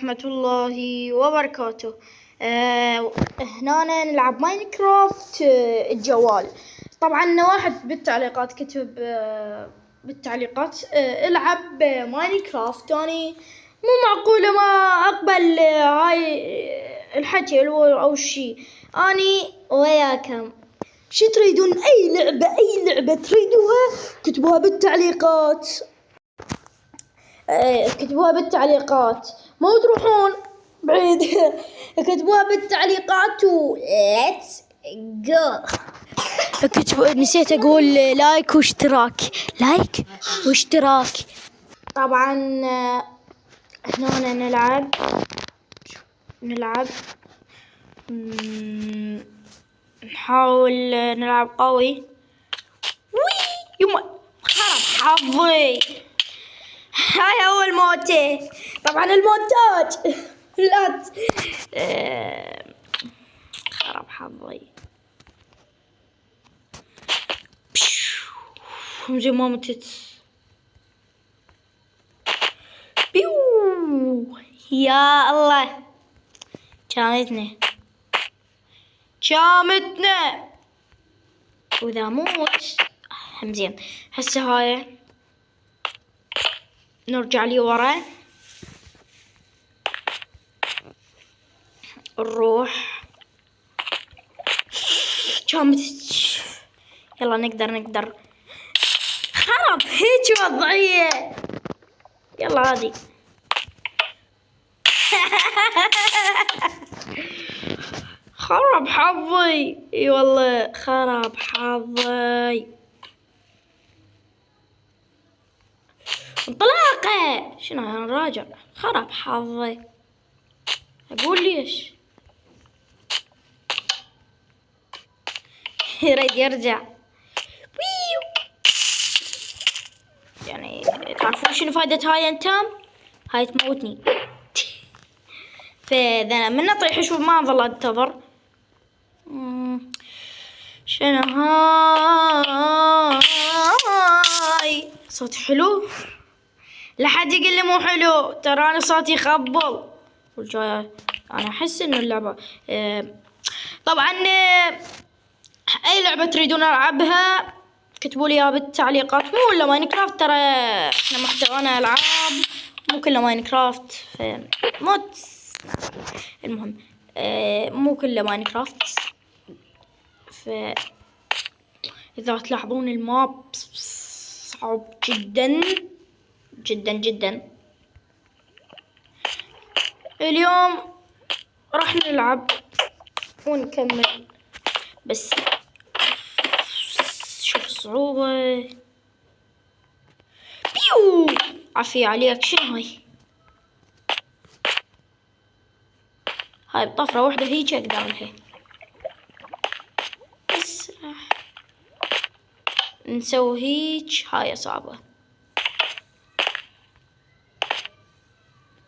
ورحمة الله وبركاته. هنا نلعب ماينكرافت الجوال. طبعا واحد بالتعليقات كتب بالتعليقات العب ماينكرافت. اني مو معقولة ما اقبل هاي الحكي او شي. اني وياكم شي تريدون؟ اي لعبة تريدوها كتبوها بالتعليقات. كتبوها بالتعليقات، مو تروحون بعيد. كتبوها بالتعليقات و ليتس جو. نسيت اقول لايك واشتراك. طبعا هنا نلعب نحاول نلعب قوي. يما خرب حظي، هاي أول موتة. طبعا المونتاج لا خرب حظي. زي ما متت. بيو يا الله، شامتنا وإذا موت هم زين. هسه هاي نرجع لي ورا، نروح شامت. يلا نقدر. خرب هيك وضعية. يلا هذي. خرب حظي، اي والله خرب حظي. انطلاقة شنو نراجع. خرب حظي، اقول ليش. يريد يرجع. يعني تعرفون شنو فايدة هاي انتم؟ هاي تموتني. فاذا من اطيح شوف ما ظل انتظر. شنو هاي؟ صوت حلو؟ لا حد يقول لي مو حلو، ترى انا صوتي يخبل. والجاي انا احس انه اللعبة طبعا اي لعبة تريدون العبها كتبوا لي اياها بالتعليقات. مو الا ماينكرافت، ترى احنا محتوانا العاب مو كله ماينكرافت. موت المهم مو كله ماينكرافت. إذا تلاحظون الماب صعب جدا. اليوم راح نلعب ونكمل، بس شوف الصعوبة. بيو عافية عليك. شنو هاي بطفرة واحدة هيك اقدر لها. بس راح نسوي هيك. هاي صعبة.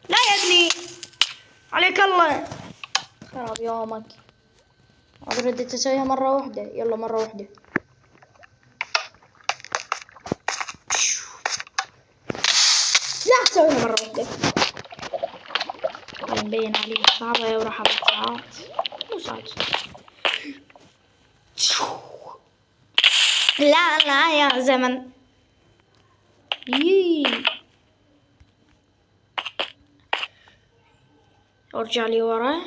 لا يا ابني عليك الله، خرب يومك. ردت اسويها مرة واحدة. يلا مرة واحدة. لا تسويها مرة واحدة. مبين عليها صعبة وراح اخذ ساعات. مو ساعات. لا يا زمن. ارجع لي ورا.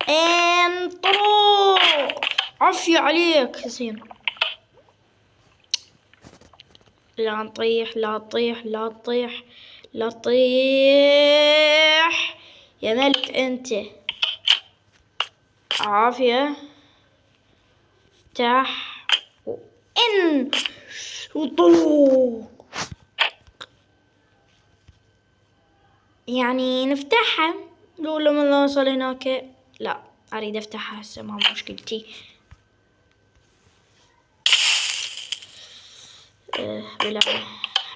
انطلق. عافية عليك زين. لا تطيح يا ملك انت. عافية. افتح وطلق. يعني نفتحها لولا ما نوصل هناك. لا اريد افتحها هسه، ما مشكلتي.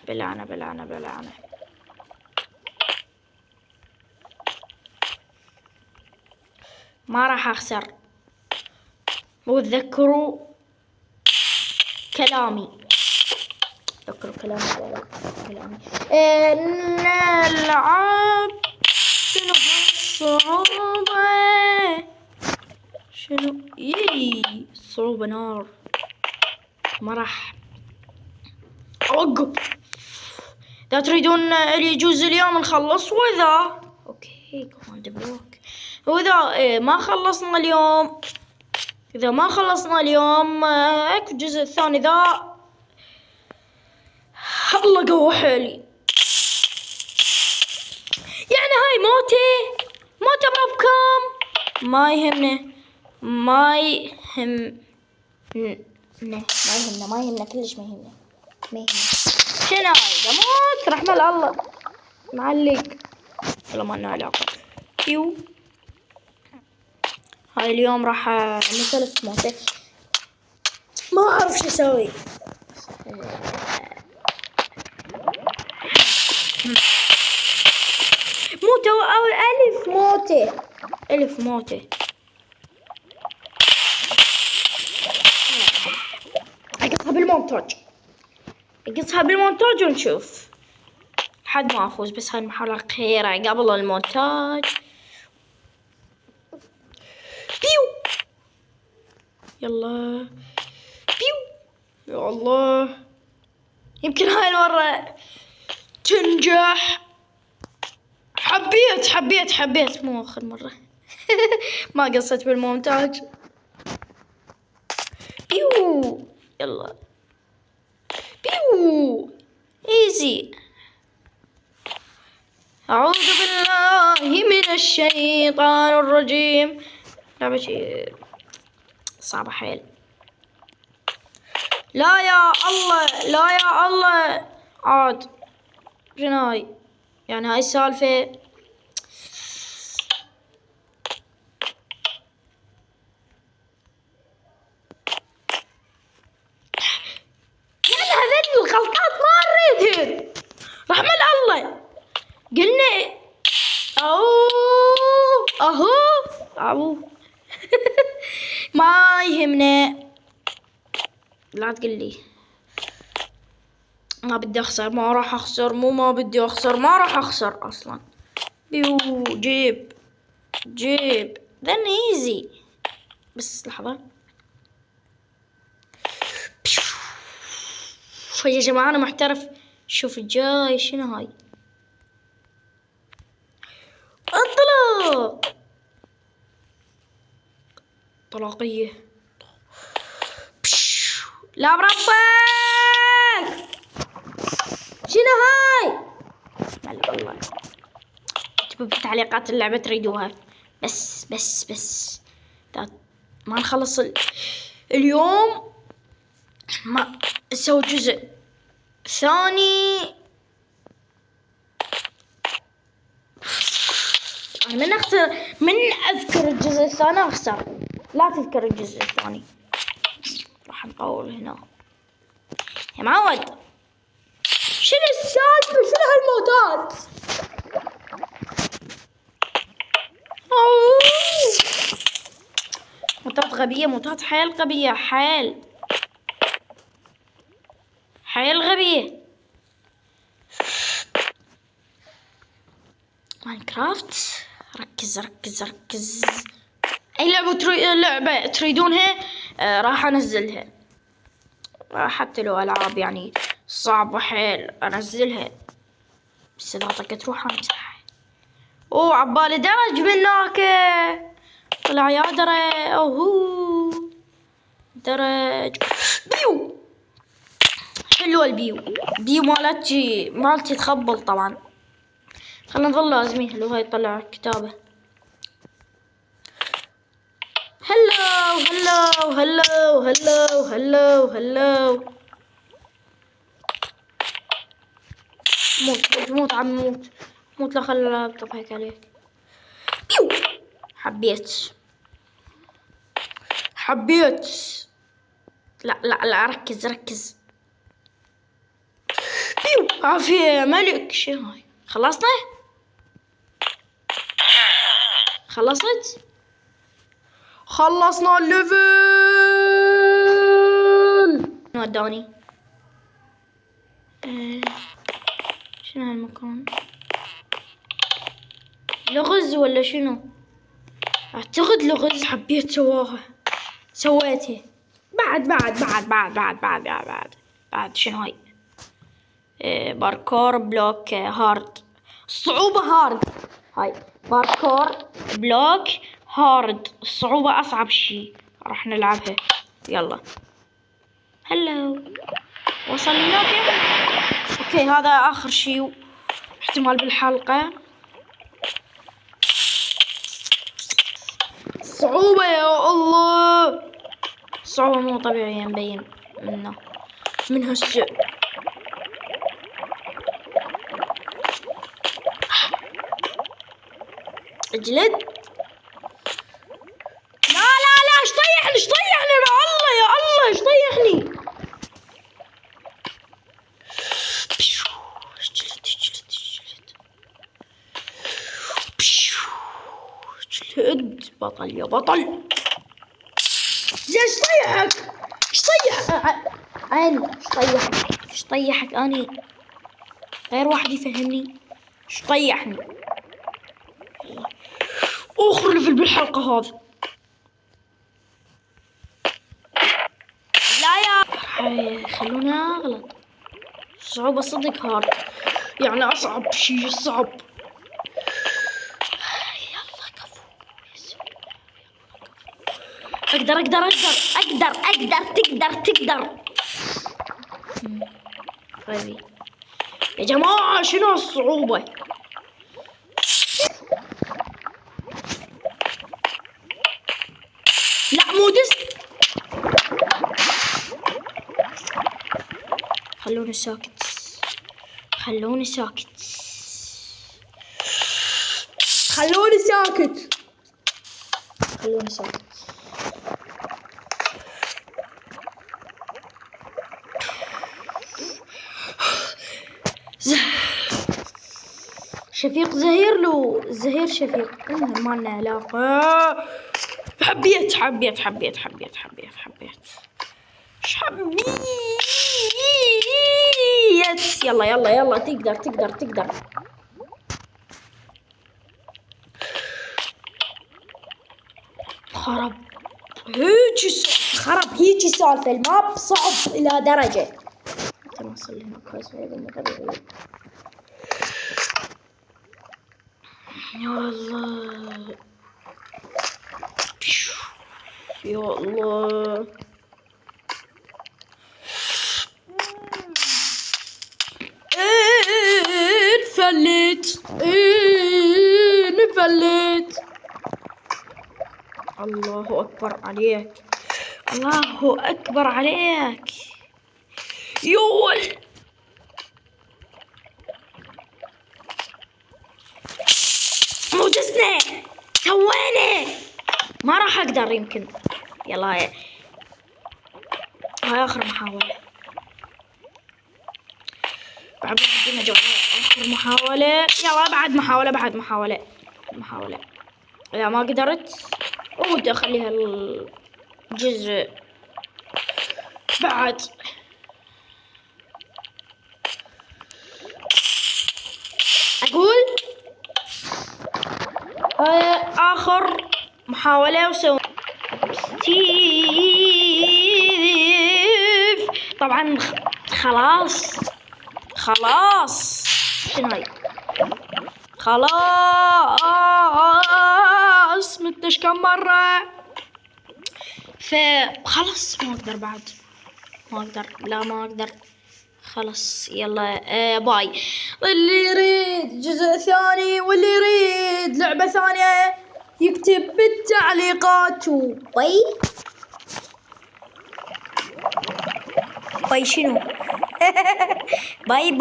بلعنة. ما راح اخسر. وتذكروا كلامي. نلعب شنو؟ الصعوبة نار. ما راح اوقف. اذا تريدون اللي يجوز اليوم نخلص، واذا اوكي كوماند بلوك، واذا ما خلصنا اليوم، اذا ما خلصنا اليوم اكو الجزء الثاني ذا. الله قوة حيلي. يعني هاي موتة بابكم. ما يهمنا ما يهمنا كلش ما يهمنا. شنو هاي؟ موت رحمة الله معلق ولا ما لنا علاقة. هاي اليوم راح نسولف موتة. ما اعرف شو اسوي. موتة او الف موتة. اقصها بالمونتاج ونشوف لحد ما افوز. بس هاي المحاولة الأخيرة قبل المونتاج. بيو يلا بيو. يا الله يمكن هاي المرة تنجح. حبيت مو آخر مرة. ما قصيت بالمونتاج. بيو يلا بيو ايزي. أعوذ بالله من الشيطان الرجيم. لعبة شي صعبة حيل. لا يا الله عاد شنو هاي؟ يعني هاي السالفة. يعني هذين الغلطات ما نريدهن. رحمة الله قلنا اهو ما يهمنا. لا تقلي ما بدي اخسر. ما راح اخسر. ما بدي اخسر. ما راح اخسر اصلا. بيو جيب ذن ايزي. بس لحظة. يا جماعة انا محترف. شوف الجاي شنو هاي. انطلق. طلاقية. لا بربك. شنو هاي؟ والله اكتبوا بالتعليقات اللعبة تريدوها. بس ما نخلص اليوم ما نسوي جزء ثاني. أنا من أذكر الجزء الثاني أخسر. لا تذكر الجزء الثاني. راح نطول هنا يا معود. شنو السالفة؟ شنو هالموتات؟ موتات غبية. موتات حيل غبية. حيل غبية. ماينكرافت. ركز. اي لعبة تريدونها راح انزلها. حتى لو العاب يعني صعبة حيل انزلها. بس اذا طقت روح امسح. عبالي درج مناك. طلع يا درج. درج. بيو حلوة البيو مالتي تخبل طبعا. خلنا نظل لازمين. لو هاي طلع كتابة. هلو. موت عم موت. لا خلنا تضحك عليك. بيو حبيت. لا ركز. بيو عافية يا ملك. شنو هاي؟ خلصنا الليفل. وداني شنو هالمكان؟ لغز ولا شنو؟ اعتقد لغز حبيت سويته. بعد شنو هاي؟ باركور بلوك هارد. الصعوبة هارد. هاي باركور بلوك هارد، الصعوبة أصعب شي راح نلعبها. يلا هلو، وصل لنا اوكي هذا آخر شي احتمال بالحلقة. صعوبة يا الله، صعوبة مو طبيعية مبين من هسه. اجلد. لا ايش طيحني يا الله ايش طيحني. اجلد بطل يا بطل. ايش طيحك؟ ايش طيحك اني؟ غير واحد يفهمني ايش طيحني. اخر ليفل بالحلقة هذه. لا يا خلوني اغلط. صعوبة صدق هارد، يعني اصعب شي صعب. يلا كفو. تقدر. طيب يا جماعة شنو الصعوبة؟ لا مو دست. خلوني ساكت. شفيق زهير لو زهير شفيق ما لنا علاقة. حبيت يلا تقدر. خرب هيجي سالفة الماب صعب إلى درجة. نوصل هنا كويس يا الله نفلت. الله أكبر عليك يول. موجزنا سوينا. ما راح أقدر يمكن. يلا هاي آخر محاولة. بعد آخر محاولة. يلا بعد محاولة. إذا ما قدرت ودي أخليها الجزء بعد. أقول آخر محاولة وسوي ستيف. طبعا خلاص شنو هاي؟ خلاص متش كم مرة. فخلاص ما أقدر. خلاص يلا باي. اللي يريد جزء ثاني واللي يريد لعبة ثانية يكتب بالتعليقات. باي شنو؟ باي